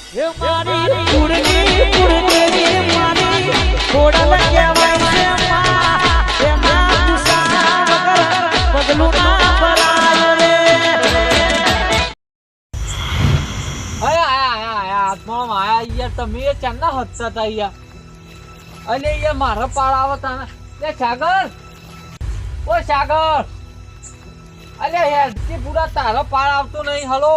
એ મારી કુળની મારી ખોડલ કહેવાય છે માં. એના ગુસ્સા વગર પગલું ના ભરાય રે. આયા આત્મામાં આયા યાર, તમે ચાંદા હદતા હતા યાર. અલે યાર મારા પાળ આવતા ને. લે સાગર, ઓ સાગર, અલે યાર તે પૂરા તારા પાળ આવતો નહીં. હલો,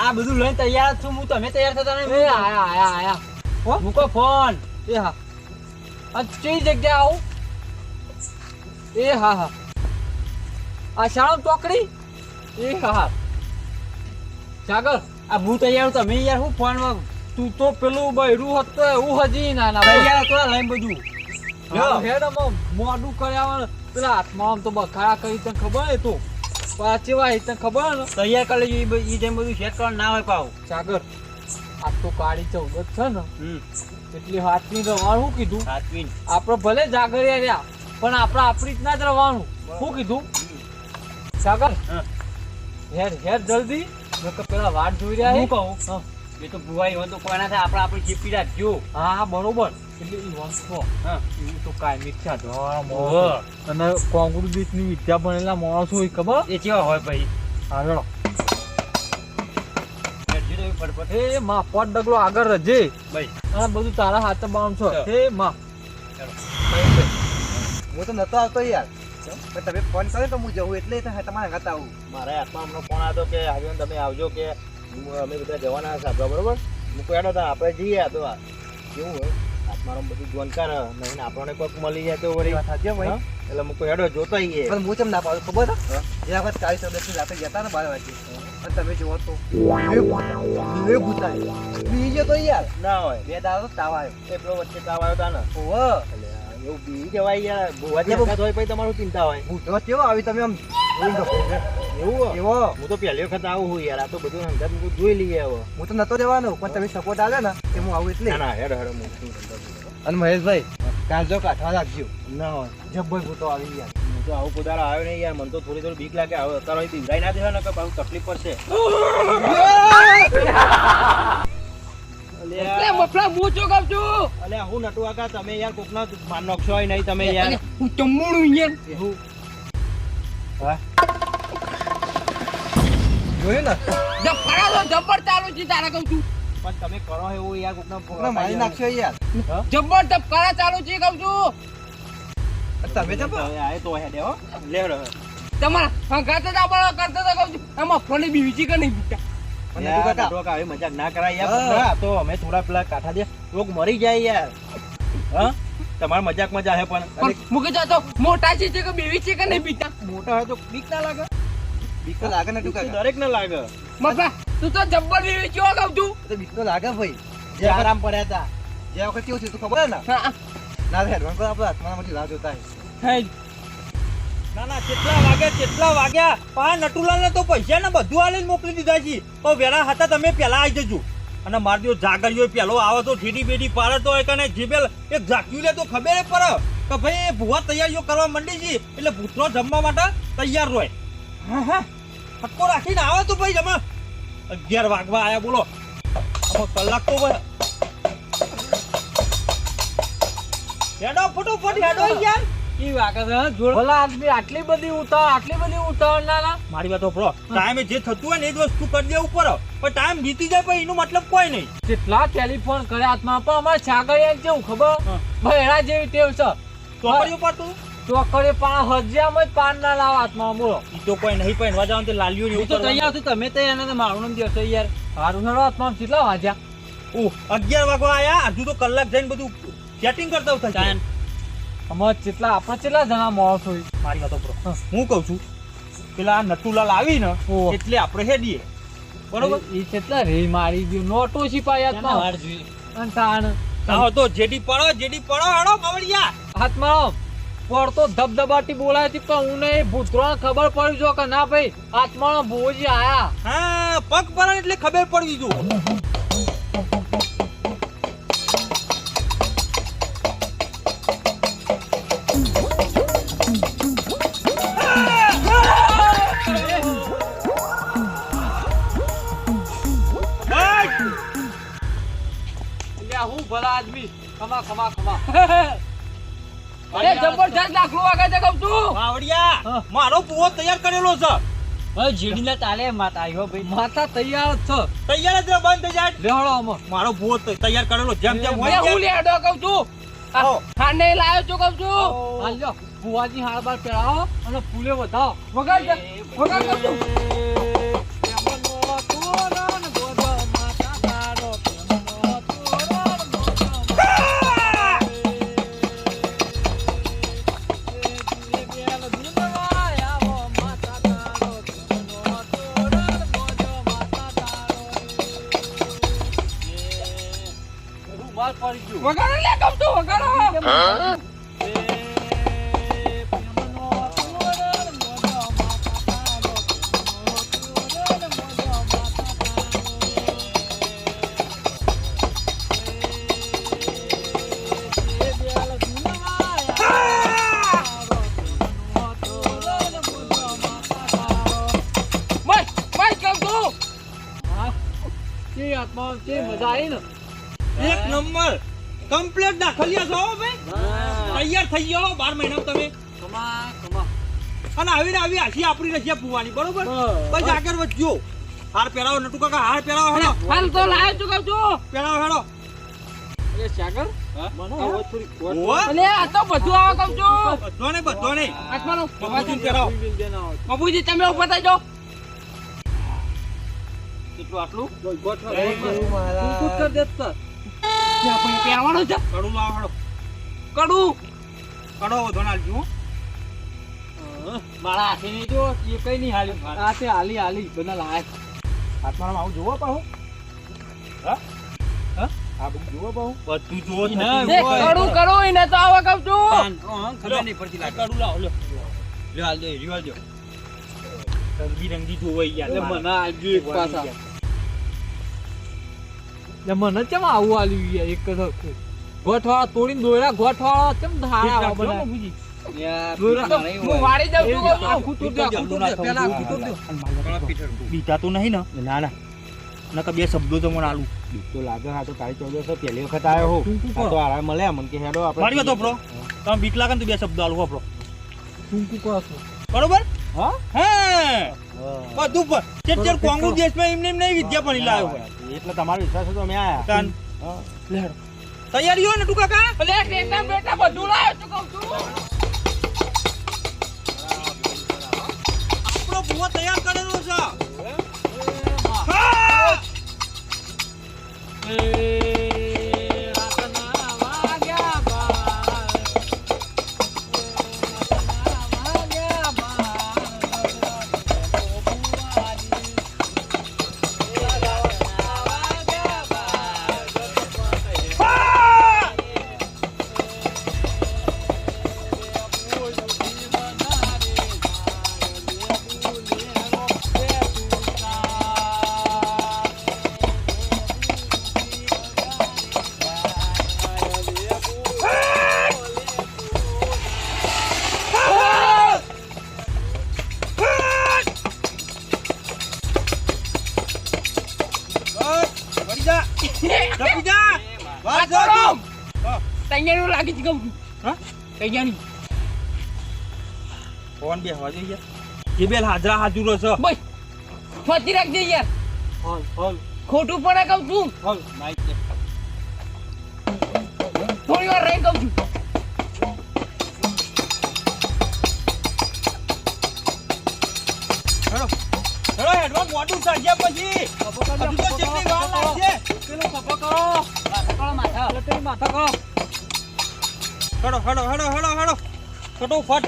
આ બધું લઈને તૈયાર છું હું. તમે તૈયાર થતા નહીં? એ આયા મૂકો ફોન. એ હા, કઈ જગ્યા આવું? એ હા, આ શાળા ચોકડી. એ હા સાગર, આ હું તૈયાર. તમે યાર હું ફોનમાં તું તો પેલું બૈરું હતો એવું હજી ના તૈયાર હતો લઈને બધું મોડું કર્યા. પેલા હાથમાં આમ તો બખાડા કરી તને ખબર હે? તો પાછેવા તને ખબર ને તૈયાર કરી લેજો. એ જેમ બધું સેટ કરવા ના હોય પાવ. સાગર, આ તો કાળી 14 છે ને, એટલે હાથની રવાનું. શું કીધું? હાથવી આપણે ભલે જાગરિયા રહ્યા પણ આપણે આપણી રીતના જ રવાનું. શું કીધું સાગર? હેર જલ્દી, પેલા વાટ જોઈ રહ્યા. હું કહું એ તો ભુવાઈ હોય તો કોઈના થાય આપણે આપણી ચીપી રાખજો. હા બરોબર. એટલે એ વંશો એવું તો કાયમી છે. અને કોંગ્રેસ દેશની વિદ્યા ભણેલા માણસો હોય ખબર એ કેવા હોય ભાઈ. હા ચલો એ માં પટ ડગલો આગળ રજે ભાઈ. અને બધું તારા હાથે બામ છો. હે માં હું તો નતો આવતો યાર, તમે ફોન કર્યો તો હું જવું એટલે તમારા ઘાત આવું. મારા હાથમાં હમણાં ફોન આવ્યો કે આગળ તમે આવજો, કે અમે બધા જવાના હતા આપણા. બરોબર, મૂકો હેડો હતા આપણે જઈએ. તો કેવું હોય હાથમાં બધું જોનકાર નહીં, આપણને કોઈક મળી જાય તો વળી સાચે ભાઈ. એટલે મૂકો હેડો જોતા આવીએ. પણ હું કેમ ના પાડું ખબર છે? જે વખત 40 રાતે જતા ને 12 વાગે અને તમે જોવો તો બીજો તો યાર ના હોય. 2 દાડો તાવ આવ્યો. એ પેલો વચ્ચે તાવ આવ્યો હતા ને. ઓહો, એટલે એવું બી જવાય યાર. ભૂવાજી વખત હોય પછી તમારું ચિંતા હોય. ભૂતો કેવો આવી તમે આમ એવું એવો. હું તો પહેલી વખત આવું હું યાર. આ તો બધું અંદાજ હું જોઈ લઈએ હવે. હું તો નતો રહેવાનો પણ તમે સપોર્ટ આવ્યો ને કે હું આવું એટલે. ના ના હેડો હેડો. અને મહેશભાઈ કાજો કાઠવા રાખજો. ના હોય જબ્બર ભૂતો આવી યાર. હું તો આવું કોદાળો આવ્યો નહીં યાર. મને તો થોડી બીક લાગે. હવે અત્યારે બીવરાઈ ના દેવા ને કે બહુ તકલીફ પડશે. એટલે મફલા હું જો કહું છું. અલે હું નટુ આકા, તમે યાર કોકના માન નોખશો હોય નહીં તમે યાર. હું ચમડું યાર. એવું હા જોયું ને? જબ્બર ચાલુ છે તારા કહું છું. પણ તમે કરો એવું યાર કોકના કોકને મારી નાખશો યાર. જબ્બર ધબકારા ચાલુ છે કહું છું. તમે તો આય તો હેડે હો. લેડો તમારા હંગાતે જ આપણે કરતા હતા કહું છું. એમાં ફોની બીજી કે નહીં બીટા. પણ નટુ કાકા, નટુ આવી મજાક ના કરાય યાર. ના તો અમે થોડા પેલા કાઠા દે લોક મરી જાય યાર. હા તમારે મજાક મજા હે પણ મુકે જાતો મોટા છે કે બેવી છે કે નહીં બીટા. મોટા હોય તો બીક ના લાગે? બીક તો લાગે નટુ કાકા. દરેક ને લાગે. મફલા તું તો જબ્બર બેવી છો કહું છું. તો બીક તો લાગે ભાઈ. જે આરામ પડ્યા હતા. જે વખત કેવું થયું તું ખબર હે ને? હા ના હેડવાન કરો આપણે હાથમાં માંથી રાહ જોતા હે. હે ના ના કેટલા વાગ્યા પા નટુલાલ ને તો પૈસા ને બધું આલીને મોકલી દીધા છે. તો વેલા હતા તમે પેલા આવી જજો. અને માર દિયો જાગરિયો પેલો આવે તો ઠીડી બેડી પાડે તો એક અને જીબેલ એક ઝાક્યું લે તો ખબર પડે કે ભાઈ ભૂવા તૈયારીઓ કરવા માંડી છે. એટલે ભૂતનો જમવા માટે તૈયાર રહે. હા ફટકો રાખીને આવે તો ભાઈ જમા 11 વાગવા આયા. બોલો આમાં કલાક તો હેડો ફટોફટ હેડો યાર. ઈ વાગે જોડ ભલા આદમી આટલી બધી ઉતાવળ ના. મારી વાત સાંભળો. ટાઈમે જે થતું હોય ને એ જ વસ્તુ કરી દેવું પડે. પણ ટાઈમ બીતી જાય પછી એનો મતલબ કોઈ નહીં. કેટલા ટેલિફોન કર્યા હાથમાં પણ અમારે છાગરિયા કેવું ખબર ભેડા જેવી ટેવ છે. ચોકડીઓ પડતું ચોકડે પાન હજામાં જ પાન ના લાવ હાથમાં. બોલો ઈ તો કોઈ નહીં પહેરવા જવાનું તે લાલ્યું ને હું તો તૈયાર છું. તમે તૈયાર નથી મારું નામ દિવસો યાર. સારું હેડો હાથમાં કેટલા વાગ્યા? 11 વાગવા આયા. હજુ તો કલાક જઈને બધું સેટિંગ કરતા થશે. અમારે આપણે કેટલા જણા માણસો હોય? મારી વાતો પ્રો હું કહું છું પેલા નટુલાલ આવી ને એટલે આપણે હેડીએ. બરોબર એ કેટલા રે મારી ગયો નોટો સિપાઈ હાથમાં. તો જેડી પડો હેડો કવડિયા. હાથમાં પડતો ધબધબાટી બોલાય હતી પણ હું નહીં ભૂતરો ખબર પડી જો કે ના ભાઈ હાથમાં ભોજી આયા. હા પગ પર એટલે ખબર પડવી જો. અલ્યા હું ભલા આદમી ખમા ખમા ખમા અરે જબરજસ્ત લાકડું વાગે છે કહું છું. બાવળિયા હા. મારો પૂવો તૈયાર કરેલો છે હવે જીડીના તાલે માતા આવ્યો ભાઈ માતા તૈયાર જ તૈયાર જ બંધ થઈ જાય છે લેવડો આમાં મારો ભૂવો તૈયાર કરેલો જેમ જેમ બે હોય હું તેમ. લેડો કહું છું. આવો. ખાંડે લાવ્યો છું કહું છું. હાલ્યો ફુવાજી હાર બાર પહેરાવો અને ફૂલે વધાવો વગાડ દે, વગાડ કહું છું. વગાડો લે કહું છું, વગાડો. બસ, બસ કહું છું. આત્મા મજા આવી ને એક નંબર કમ્પ્લીટ દાખલિયા છો હો ભાઈ તૈયાર થઈ ગયો 12 મહિનામાં તમે કમા કમા અને આવીને આવી આશી આપણી રશિયા પૂવાની બરોબર બસ. બસ આગળ વધજો હાર પહેરાવો નટુ કાકા હાર પહેરાવો હેડો હાલ તો લાવ્યો છું કહું છું. પહેરાવો હેડો એ સાગર હા? મને હવે થોડી ખોટ ઓહો. અલે આ તો બધું આવે કહું છું. બધો નહીં આત્માનો બાપુજીને પહેરાવો બાપુજી તમે ઉપર થઈ જાઓ. કેટલું આટલું તું કર દે સર ત્યાં પછી પહેરવાનું છે. કડું લાવો હેડો કડું. કડો વધો નાલજો હો. મારા હાથે નહીં જો એ કઈ નહીં હાલ્યું આ તે હાલી હાલી બના લાયક આત્મામાં આવું જોવો પાહું હા હા આ બધું જોવો પાહું બધું જોવો ઈ ના, એ કડું કડું એને તો આવા કહું છું. ખબર નહીં પડતી લાગે કડું લાવો લ્યો લ્યો હાલ દે રિવાલ દો રંગી રંગી જોવો યાર એટલે મને આજુ એક પાછા એટલે મને ચમ આવું આલ્યું યાર એક જ હરખું. ગોઠવાળા તોડીને દોયડા ગોઠવાળા ચમ ધારા આવા બનાય દોયડા તો હું વાળી જાઉં છું કહું છું. આખું તોડ દે, આખું તોડ દે, પહેલા આખું તોડ દે. બીતા તો નહીં ને ના ના નકર બે શબ્દો તો મને આલું તો લાગે હા તો કાળી ચૌદસ પહેલી વખત આવ્યો હો ટૂંકું આ કહો. તો આરામ મળે મને કે હેડો મારી વાત ઓપરો તમે બીક લાગે ને તો બે શબ્દો આલું ઓપરો ટૂંકું કહો છો. બરોબર હા હા બધું પર ચેચર કોંગુ દેશમાં એમને એમ નહીં વિદ્યા ભણી લાવ્યો એટલે તમારો વિશ્વાસ હતો મેં આયા તાન હા. તૈયારી હોય ને તું કાકા અલે ટેટા બેટા બધું લાવ્યો છું કહું છું. આપણો ભૂવો તૈયાર કરેલો છે હા! એ રાતના વાગ્યા બાર. વાગ્યા વળી જા જપી જા વાત આ જા કરો. તૈયારીઓ લાગી છે કહું છું. હા તૈયારી. ફોન બે હવા જોઈએ જે બેલ હાજરા હાજુરો છે બસ ફોતી રાખજે યાર. હોલ હોલ ખોટું પડે કહું છું. હોલ નાઈટ છે. થોડી વાર રહી કહું છું. હેડો હેડો હેડવા મોટું સાજ્યા પછી હજુ તો કેટલી વાર લાગશે પેલો કપો કરો. કરો માથા. એટલે તેની માથા કરો. હેડો હેડો હેડો હેડો હેડો ફટોફટ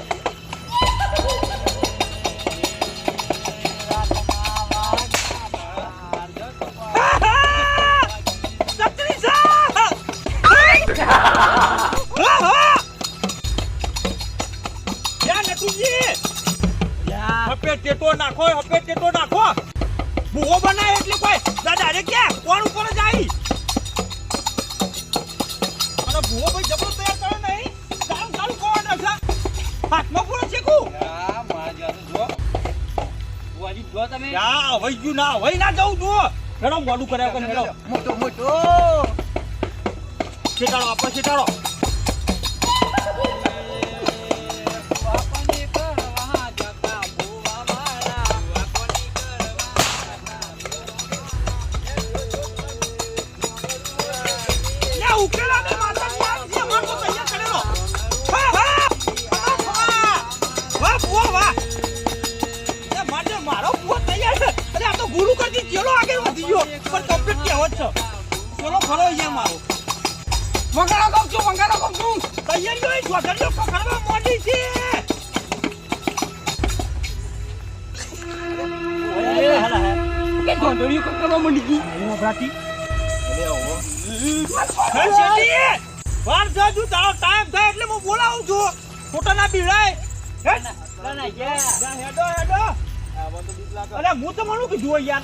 ટેટો નાખો હપે ટેટો નાખો ભૂવો બનાય એટલે કોઈ દાદા રે કે કોણ ઉપર જ આવી અને ભૂવો ભાઈ જબરો તૈયાર કરે નહીં ચાલુ ચાલુ કોણ છે હાથમાં પૂરો છે કુ યા વઈ ગયું ના વઈ ના જવું જુઓ હેડો મોડું કર્યા કે હેડો મોટો મોટો છેટાડો આપણે છેટાડો વાપની કરવા જતા ભૂવા મારા વાપની લે ઉકેલા ને માતાજી આવી છે માર તો તૈયાર કરેલો વાહ વાહ વાહ એ મારે મારો પૂરો તૈયાર છે અરે આ તો ગુરુ કરતી ચેલો આગળ વધી ગયો પણ કમ્પ્લીટ કહેવત છે ચલો ખરો અહીંયા મારો વગાડો કહું છું તૈયારીઓ જોડજો પકડવા મોડી છે કે ગોંડળીઓ કરવા મંડી ગઈ મોભરાતી હે શેઠી વાર જાજુ તારો ટાઈમ થાય એટલે હું બોલાવું છું ખોટા ના બીડાય હે ના ગયા જા હેડો અરે હું તો મને કીધું હોય યાર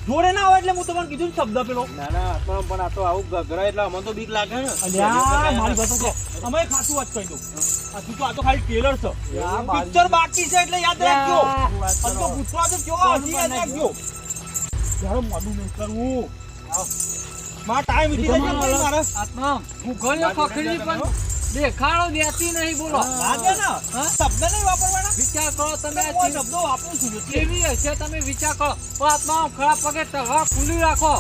જોડે ના હોય એટલે હું તમને કીધું શબ્દ પેલો ના ના આત્મા પણ આ તો આવું ગગરા એટલે અમને તો બીક લાગે ને અલ્યા મારી વાત તો અમે ખાતું વાત કહી દઉં આ તું તો આ તો ખાલી ટેલર છે પિક્ચર બાકી છે એટલે યાદ રાખજો આ તો પૂછવા તો કેવો હજી યાદ રાખજો યાર મોડું નહીં કરવું માં ટાઈમ વીતી જાય છે મારે આત્મા હું ગયો પકડી પણ દેખાડો દેતી નહીં બોલો લાગે ને શબ્દ નહીં વાપરવાના વિચાર કરો તમે આ કોઈ શબ્દો વાપરું છું એટલે કેવી હશે તમે વિચાર કરો પણ આત્મા ખરાબ પગે તવા ખુલ્લી રાખો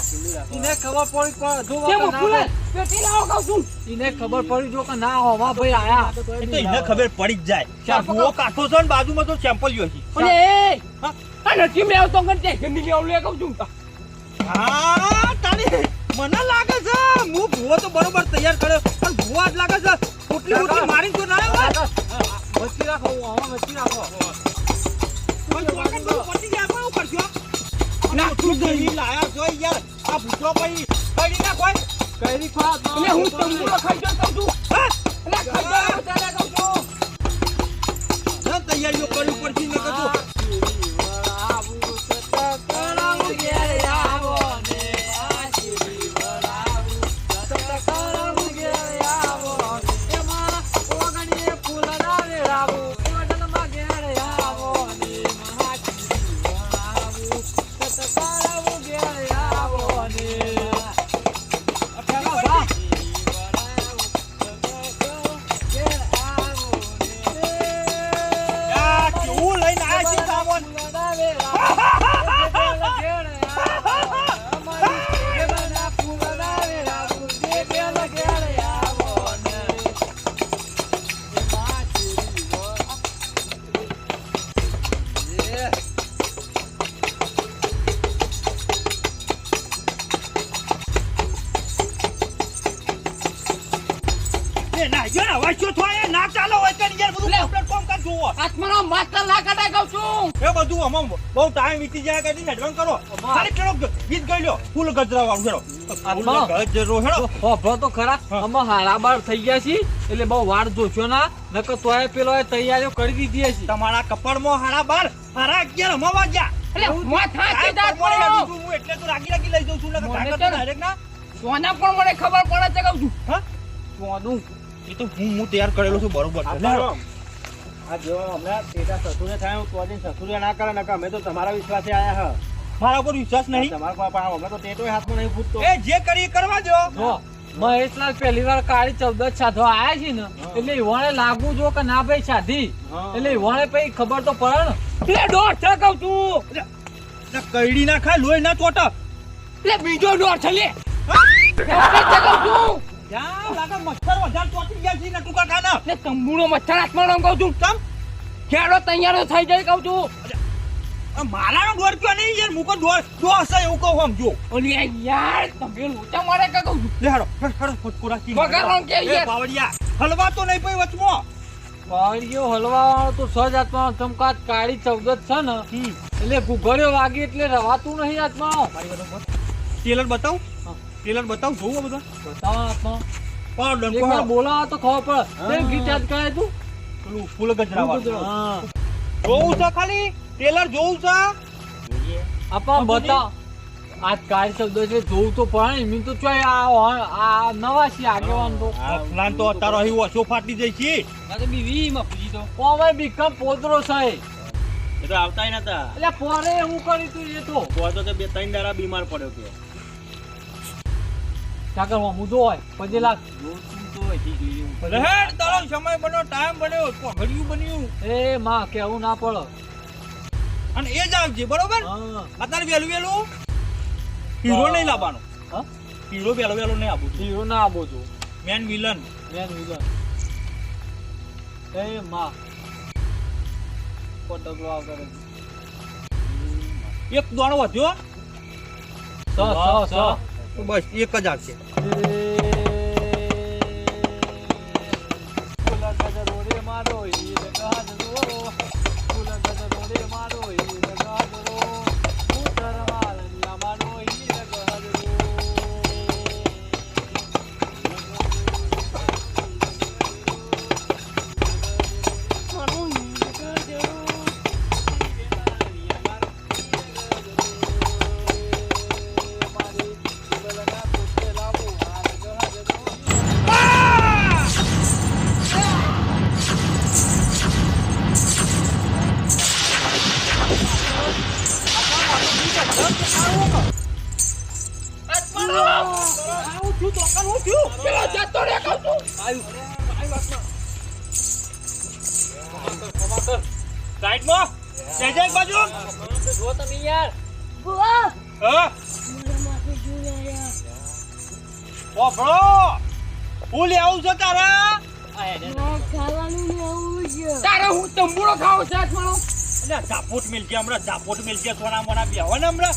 એને ખબર પડી જો કેમ ના ખુલે હોય. પેટી લાવો કહું છું એને ખબર પડી જો કે ના હોવા ભાઈ આયા એ તો એને ખબર પડી જ જાય ભૂવો કાઠો છે ને બાજુમાં તો સેમ્પલ જો છે અને એ આ નથી મેં આવતો ગણ તે ગંદી લેવ લે કહું છું હા તારી મને લાગે છે હું ભૂવો તો બરોબર તૈયાર કર્યો પણ ભૂવો જ લાગે છે પોટલી મોટી મારી તો ના આવે વચ્ચે રાખો આમાં વચ્ચે રાખો પણ ચોકન બધું પતી જાય પણ હું કરશો ના તું દહીં લાયા છો યાર આ ભૂતરો પછી કઈ ના કોઈ કઈ ખા અને હું તંબુરો ખાઈ જતો કહું છું હા અને ખાઈ જાવ તારે કહું છું ના તૈયારીઓ કરવી પડશે ને કતો કેવું લઈને આવ્યા છે સામાન ના યાર હવે શું થાય ના ચાલો હોય તો યાર બધું કમ્પ્લીટ કામ કર જોવો આત્માનો માસ્ટર ના કટાય કહું છું એ બધું આમાં બહુ ટાઈમ વીતી જાય કદી એડવાન્સ કરો ખાલી પેલો ગીત ગાઈ લ્યો ફૂલ ગજરા વાળું હેડો આત્મા. ગજરો હેડો હોભળો તો ખરા અમે હારાબાર થઈ ગયા છીએ એટલે બહુ વાર જોશો ના નકર તોય પેલો એ તૈયારીઓ કરી દીધી છે તમારા કપડમાં હારા બાર હારા 11 હમા વાગ્યા એટલે માથા કાંઈ સીધા પરમોણે પડો લીધું હું એટલે તો રાગી લઈ જાઉં છું ને મને કાકા તો તો ડાયરેક્ટ ના સોના પણ મને ખબર પડે છે કહું છું હા સોનું એ તો હું તૈયાર કરેલો છું બરોબર છે. આ જો હમણાં તેટા સસુરે થાય હું તો દિન સસુરે ના કરે નકા અમે તો તમારા વિશ્વાસે આયા હા મારા ઉપર વિશ્વાસ નહીં તમારા પર પણ હમણાં તો ટેટોય હાથમાં નહીં ફૂટતો એ જે કરી એ કરવા દો જો મહેશલાલ પહેલી વાર કાળી 14 સાધવા આયા છે ને એટલે ઈવાણે લાગવું જો કે ના ભાઈ સાધી એટલે ઈવાણે પછી ખબર તો પડે ને એટલે દોઢ છે કહું છું એટલે કઈડી ના ખાય લોહી ના ચોટા એટલે બીજો દોઢ છે લે એટલે છે કહું છું યા લાગે મચ્છર વધારે ચોટી ગયા છે ને ટૂંકા ખાના એટલે તંબુરો મચ્છર હાથમાં કહું છું તમ ખેડો તૈયારો થઈ જાય કહું છું મારાનો ડોર કયો નહીં યાર મુકો ડોર હશે એવું કહું સમજો ઓલી આ યાર તમે લોચા મારે કે કહું છું લે હેડો હેડો ફટકો રાખી વગાડો કે યાર. પાવડિયા હલવા તો નહીં પઈ વચમાં વાળીઓ હલવા વાળો તો સજ આત્મા ચમકાત કાળી 14 છે ને એટલે ગુગળ્યો વાગી એટલે રવાતું નહીં આત્મા ટેલર બતાવ ટેલર બતાવ જોવો બધા બતાવો આત્મા પાવડર એક વાર બોલાવો તો ખબર પડે તે ગીત યાદ કરે તું પેલું ફૂલ ગજરા વાળું. હા જોવું છે ખાલી ટેલર જોવું છે આપા બતાવ આજ કાળી 14 છે જોવું તો પડે ને એમ તો ચોય આ નવા છે આગેવાન તો પ્લાન તો અત્યારે અહીં ઓછો ફાટી જાય છે પોમે બીકમ પોદરો છે એ તો આવતાય નતા એટલે પોરે એવું કર્યું તું એ તો તો બે ત્રણ દાડા બીમાર પડ્યો કે સાગર હું જો હોય 5 લાખ લહેર તારો સમય બન્યો ટાઈમ બન્યો ઘડિયું બન્યું એ માં કેવું ના પડે અને એ જ આવજે બરોબર હા અત્યારે વેલું હીરો નહીં લાવવાનો હા હીરો વેલો નહીં આપું હીરો ના આપો છો મેન વિલન મેન વિલન એ માં પટકલો આવતો એક દોણો વધ્યો સ તો બસ એક જ આવશે પેલો જતો રે કહું છું સાઈડમાં જય જય બાજુ જો તમે યાર હા ઓ બ્રો ફૂલ આવું છે તારા તારે હું તંબુરો ખાવ છે મારો એટલે ઝાપોટ મિલ ગયા હમણાં ઝાપોટ મિલ ગયા સોના મોના બેહો ને હમણાં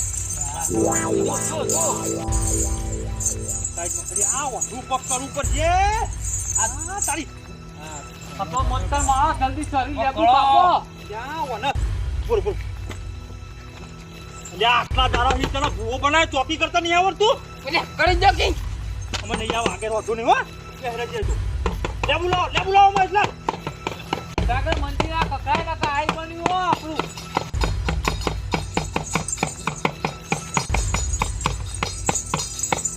સાઈડમાં કરી આ વધુ પકડ ઉપર છે આ તારી આપો મંતર માં જલ્દી સરી લેબુ બાપો ક્યાં વને બોલ બોલ લે આટલા દારા હી તને ભૂવો બનાય ચોકી કરતા નહીં આવડતું એટલે કરી દો કે અમે નહીં આવ આગળ વધુ નહીં હો પહેરે જજો લે બોલાવો માં એટલા સાગર મંદિર આ કકાય ના કાઈ બન્યું હો આપણું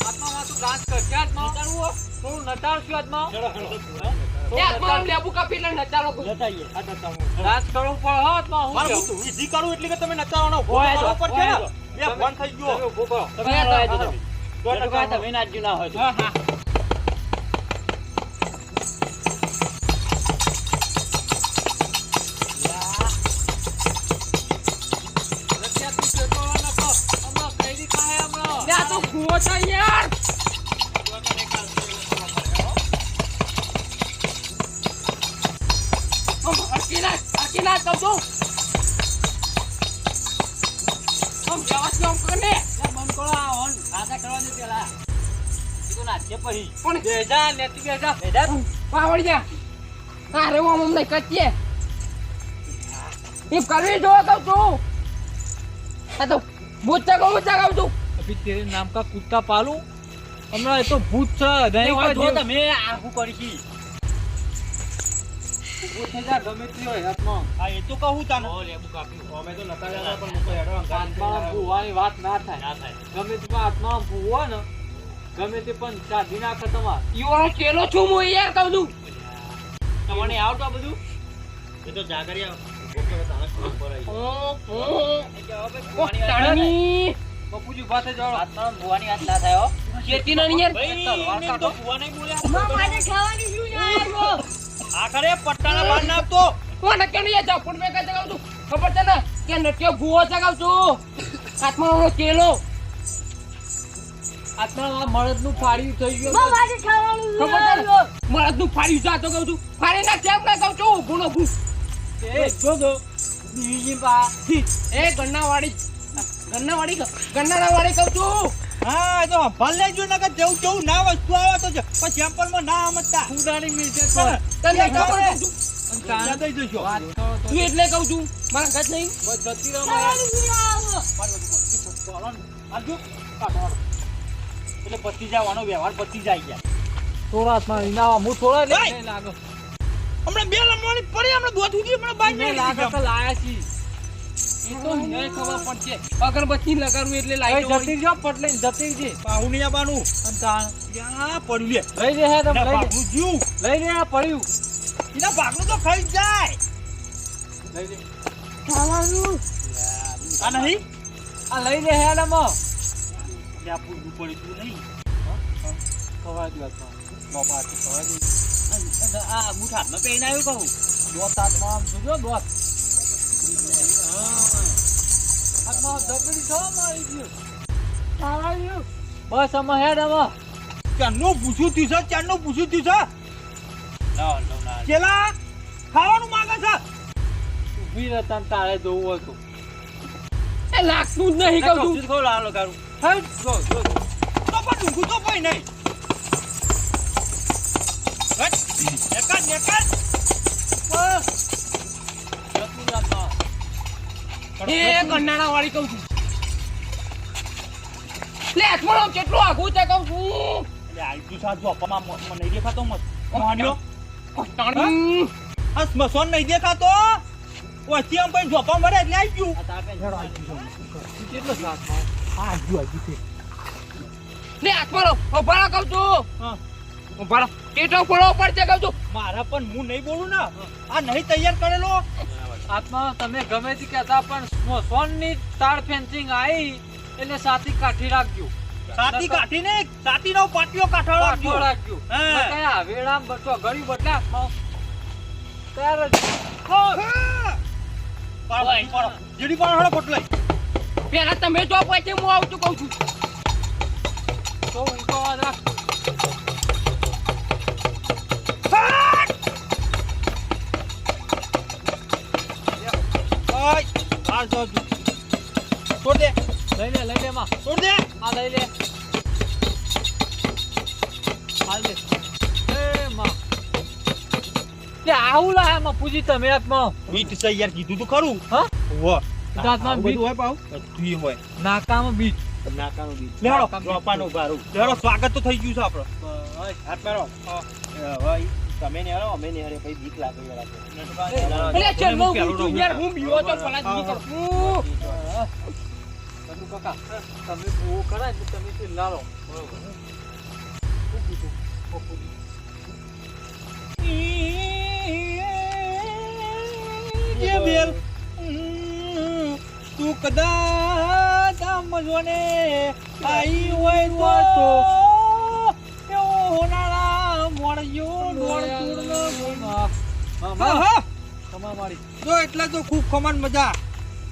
આત્મા તું ગાંસ કર ક્યાં આત્મા નટાડવું થોડું નટાડશું આત્મા યાર મારો લેબુ કાપી લે નચારો જતાઈએ આ નતાવું ગાંસ કરવું પડે હો આત્મા હું મારું કેવું? તું વિધિ કરું એટલે કે તમે નતાવવાનો ઓય જો, ઉપર છે ઓય ને જો. બે ફોન થઈ ગયો ઉભો કરો. તમે તો આવો તમે. તો ટકા તમે નાજ્યું ના હોય હા હા રત્યા તું ચેતવા નકો હમણાં કઈરી કાહે હમણાં લે આ તો કૂવો છે યાર અકેલા કહું છું વ્યવસ્થિત કરને બંધ કરો આ હોન ખાતા કરવા દે પેલા તું નાચે પછી પણ બેજા નેતી બેજા પાવડી જા અરે હું અમને કચ્ચે એ કરવી જો કહું છું આ તો બુચ્ચા કહું છું अभी तेरे नाम का कुत्ता पालू हमारा ये तो भूत છે નહીં હોય કોઈ તો તમે આખું કરી ભૂત થઈ જા ગમે તે હોય હાથમાં હા એ તો કહું તાને ઓ લેબુ કાપ્યું અમે તો નતા જતા પણ મૂકો હેડો આત્મા ભૂવાની વાત ના થાય ગમે તે પણ આત્મા ભૂવો ને ગમે તે પણ સાધી નાખે તમાર યુવાનો કેલો છું હું યાર કહું છું તમને આવતો આ બધું એ તો જાગરિયા ગોપરે તાણે ખબર પડાય તાણી બપુજી ઉભા થઈ જાઓ આત્મા ભુવાની વાત ના થાય હો ખેતી ના યાર ભાઈ ને તો ભુવા નહીં બોલ્યા મારે ખાવાની શું યાર આખરે પટ્ટાના બાર ના આપતો કોણ કેમ યાર જાપુડ મે કઈ જગાવ છું ખબર છે ને કે નટ્યો ભૂવો જગાવ છું હાથમાં કેલો આત્મા આ મળદનું ફાડ્યું થઈ ગયું ખબર છે ને મળદનું ફાડ્યું જાતો કહું છું ફાડી ના કેમ ના કહું છું ગુણો ભૂ એ જોજો બીજી પા એ ગન્નાવાડી ગન્નાવાડી કહું છું હા એ તો ભલ લેજો ને કે જેવું જેવું ના વસ્તુ આવે તો પણ સેમ્પલ માં ના સમજતા ફૂડાની મિલશે તને તને ખબર કહું છું યાદ આવી જજો વાત કરો તો તું એટલે કહું છું મારા ઘર નહીં બસ જતી રહો મારા એટલે પતી જવાનો વ્યવહાર પતી જાય ગયા થોડા હાથમાં ઇનાવા હું થોડા એટલે ભાઈ! નહીં લાગે હમણાં બે લમવાની પડી હમણાં દોધ ઉડી હમણાં બાઈ નહીં લાગે તો લાયા છી એ તો નહીં ખબર પડશે અગરબત્તી લગાડવું એટલે એ લાઈટ જતી જો પટલે જતી જી પાહુનિયા બાનું અને તાણ ક્યાં પડ્યું લે લઈ લે હે તમે એના લઈ ભાગનું જીવ લઈ લે આ પડ્યું એના ભાગનું તો ખાઈ જાય લઈ લે આ નહીં આ લઈ લે હે ને મો લે આ પૂરું પડી તું નહીં ખવાય જ વાત બાપા આ બૂટ હાથમાં પહેરીને આવ્યું કહું દોત હાથમાં આમ જોજો દોત હાથમાં ધબડી છો મારી ગયું તારાયું બસ અમે હેડ અમે ચારનું પૂછ્યું થયું છે ચારનું પૂછ્યું થયું છે ચેલા ખાવાનું માંગે છે ઊભી રહેતા ને તારે જોવું હતું એ લાગતું જ નહીં કહું છું ખો લાલો કારું હેડ જો જો તો પણ ઊંઘું તો કોઈ નહીં નેકર નેકર બસ જતું જાતા એ ગન્નાળા વાળી કહું છું લે હાથમાં કેટલું આઘું છે કહું છું એટલે આઈતું સાથ જો અપમાં મને નહીં દેખાતો મત માન્યો કટાણી આ સ્મશાન નહીં દેખાતો વચ્ચે આમ ભાઈ જોપા મળે એટલે આવી ગયું કેટલો સાથમાં લે હાથમાં ઉભા કહું છું હા ઉભા રહો ટેટો ખોલો પડશે કહું છું મારા પણ હું નહીં બોલું ને આ નહીં તૈયાર કરેલો આત્મા તમે ગમે તે કહેતા પણ સોનની તાર ફેન્સિંગ આવી એટલે સાથી કાઠી રાખજો સાતી કાઠી ને સાતી નો પાટિયો કાઠો કાઠો રાખજો રાખજો હા. કયા વેળામ બચો ગળી બદલા આત્મા તાર પાડો પાડો જેડી પાડો હળો પોટલાઈ પેલા તમે જો પછી હું આવતું કહું છું તો ઊંઘો રાખ ઓય આ જો છોડ દે લઈ લે માં છોડ દે આ લઈ લે હાલ દે એ માં તે આવું લા માં પૂજી તમે આત્મા બીટ છે યાર કીધું તો ખરું હા વો દાંતમાં બીટ હોય પાવ બધું હોય નાકામાં બીટ નાકાનું બીજ લેડો રોપાનું બારું લેડો સ્વાગત તો થઈ ગયું છે આપણો હાથ મારો ભાઈ તમે ને હાલો અમે ને હારે પછી બીક લાગે યાર એટલે ચલ હું ઊઠું યાર હું બીવો તો પલાજ નહીં કરું બધું કાકા તમે બહુ કરાય તો તમે તે લાલો બરોબર શું કીધું જે બેલ તું કદાચ મજોને આઈ હોય તો એવો હોનાળા મોડ્યો તમારી જો એટલે તો ખૂબ ખમણ મજા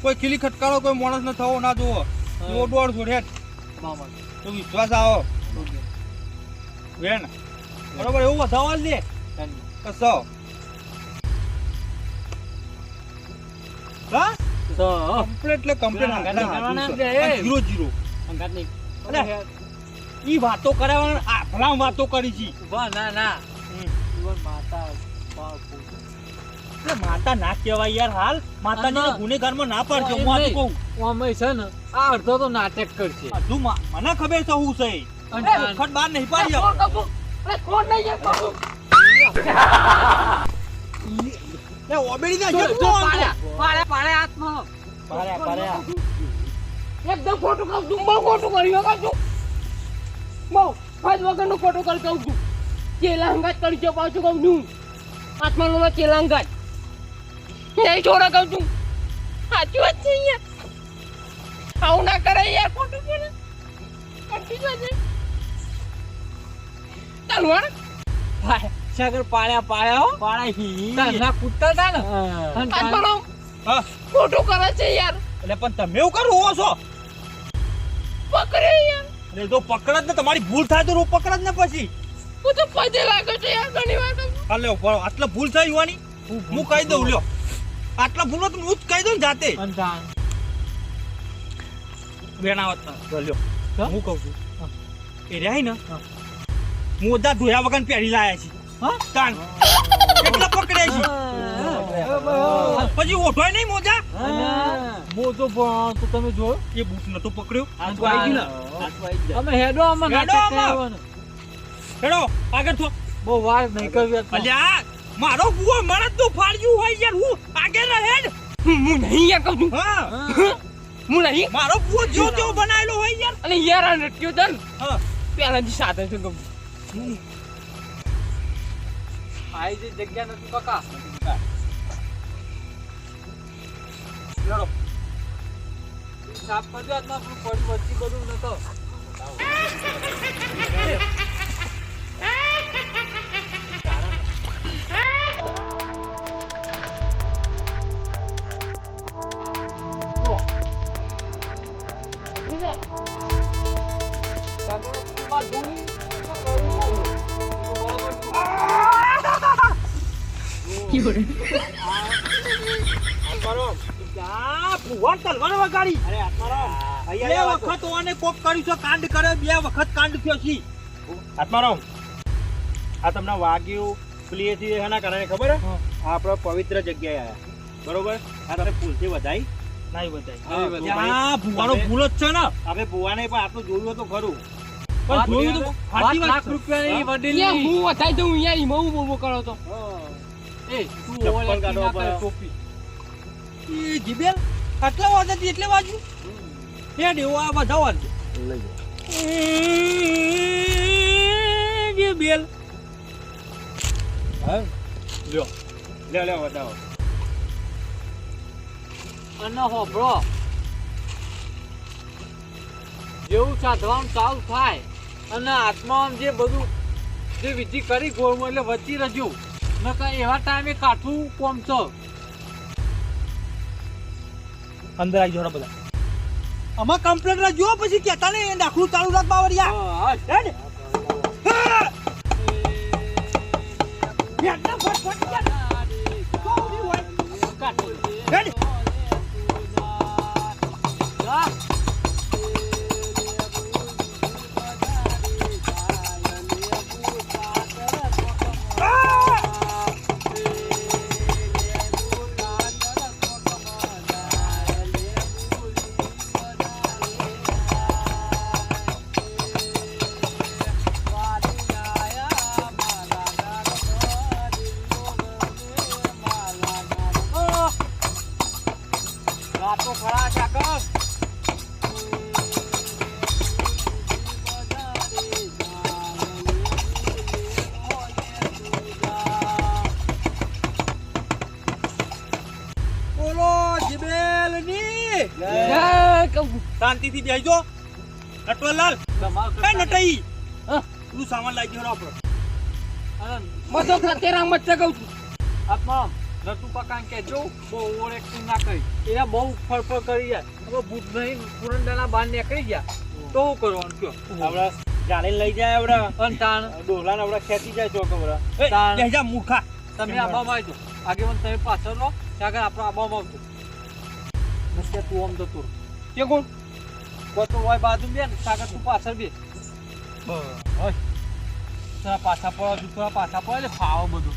કોઈ ખીલી ખટકારો કોઈ માણસ ન થવો ના જોવો દોડ છોડે મામા તો વિશ્વાસ આવો વેણ બરોબર એવું વધાવવા દે કસો હા તો કમ્પ્લીટ એટલે કમ્પ્લીટ જીરો જીરો અંગાત નહીં અલે ઈ વાતો કરાવવા આ ભલા વાતો કરી છે ઉભા ના ના જીવન માતા બાળકો એટલે માતા ના કહેવાય યાર હાલ માતાજીને ના. ગુનેગારમાં ના પાડજો હું આજ કહું અમે છે ને આ અડધો તો નાટક કરશે બધું મને ખબર છે હું છે અને વખત બહાર નહીં પાડી કોણ આપણે. કહું અરે કોણ નહીં યાર કહું એ ઓબેડી ના જો જેવું જો ન પાડ્યા પાડ્યા હાથમાં પાર્યા એકદમ ખોટું કહું છું બહુ ખોટું કર્યું કહું છું બહુ ફાજ વગરનું ખોટું કરી કહું છું ચેલા હંગાત કરી છે પાછું કહું છું આત્માનો ચેલા હંગાત નહીં છોડા કહું છું સાચી વાત છે યાર આવું ના કરે યાર ખોટું છે ને સાચી વાત છે ચાલ વળ સાગર પાડ્યા હો પાડાઈ ના કૂદતા હતા ને આત્માનો હા ખોટું કરે છે યાર એટલે પણ તમે એવું કરો હો છો પકડે યાર એટલે જો પકડ જ ને તમારી ભૂલ થાય તો રો પકડ જ ને પછી હું તો પજે લાગે છે યાર ઘણી વાર કહું છું. હાલે ઉભો રહો. આટલા ભૂલ થઈ યુવાની હું કહી દઉં લ્યો આટલા ભૂલો તો હું જ કહી દઉં ને જાતે વેણાવત ના લ્યો હા? હું કહું છું એ રહ્યા ને મોજા ધોયા વગર પહેરી લાયા છે હા? તાણ કેટલા પકડ્યા છે પછી ઓઢોય નહીં મોજા મોજો પણ તો તમે જોયો એ બૂટ નતો પકડ્યો હાથું આવી ગયું ને હાથું આવી જાય અમે હેડો આમાં હેડો નાટક આમાં. કરવાનું. હેડો આગળ થો બહુ વાર નહીં કરવી આત્મા. અલ્યા મારો બુઓ મને તો ફાડ્યું હોય યાર હું આગળ ના હેડ હું નહીં યાર કહું છું હા હું નહીં મારો બુઓ જો તેવો બનાવેલો હોય યાર અને યાર આ નટક્યો છે ને હા પહેલાથી સાથે છે કહું આઈ જે જગ્યા નથી કાકા લેડો સાફ કરજો આત્મા આપણું પડી વચ્ચે બધું નતો આત્મારામ, આ ભુવન તલવાર વગાડી અરે આત્મારામ, બે અહીંયા આવો છો. વખત ઓને કોક કર્યું છે કાંડ કરે 2 વખત કાંડ થયો છે આત્મારામ, આ તમને વાગ્યું પ્લેથી એના કારણે ખબર હે? આ આપણો પવિત્ર જગ્યાએ આયા, બરોબર? આ તમે ભૂલથી વધાઈ નહીં બતાય હા, આ ભુવાનો ભૂલ જ છે ને આપણે ભુવાને પણ આટલું જોયું તો ખરું. પણ જોયું તો સાચી વાત લાખ છે. રૂપિયાની અહીંયા વડીલની. હું વધાઈ દઉં અહીંયા ઈમાં હું બોલબો કરો તો એ તું ચપ્પલ ઓલે કાઢવા ના કરે પડે. ટોપી. એ જીબેલ આટલા વાગ્યાથી એટલે વાગ્યું હે દેવો આ બધા વાગ્યું જીબેલ લ્યો બતાવો. અને હોભળો, જેવું સાધવાનું ચાલુ થાય અને આત્મામાં જે બધું જે વિધિ કરી ગોળમાં એટલે વચ્ચી રજ્યું નકર એવા ટાઈમે કાઠું કોમ છે. અંદર આવી જોડા બધા આમાં કમ્પ્લેટ ના જો પછી કેતા ને દાખલું ચાલુ રાખ બાવરિયા હા, હેડ હા! બેટના ફટ હેડ જા. રાતો ખરા ચાકર. બોલો જીબેલ ની જય કહું શાંતિથી બેસજો નટવરલાલ તમારું કઈ નટાઈ હા તું સામાન લાવી ગયો આપણો અને મતો ખતેરા મત કહું છું આત્મા નટુ કાકાને કહેજો બહુ ઓવર એક્ટિંગ ના કરી. એ બહુ ફળફળ કરી જાય. હવે બુટ નહીં પુરંદાના બહાર નીકળી ગયા તો શું કરવાનું કયો? આપણે જાણીને લઈ જાય આપણે અને તાણ ડોલાને આપણે ખેંચી જાય ચોક આપણે. એ તાણ. બેસજા મૂર્ખા તમે આબામાં આવજો. આગેવાન તમે પાછળ લો ત્યાં આગળ આપણે આબામાં આવજો. નસ્કે તું આમ જતો રહો. કે કોણ ગોતો હોય બાજુ બે ને સાગર તું પાછળ બે. બસ. થોડા પાછા પડો થોડા પાછા પડે એટલે ફાવો બધું.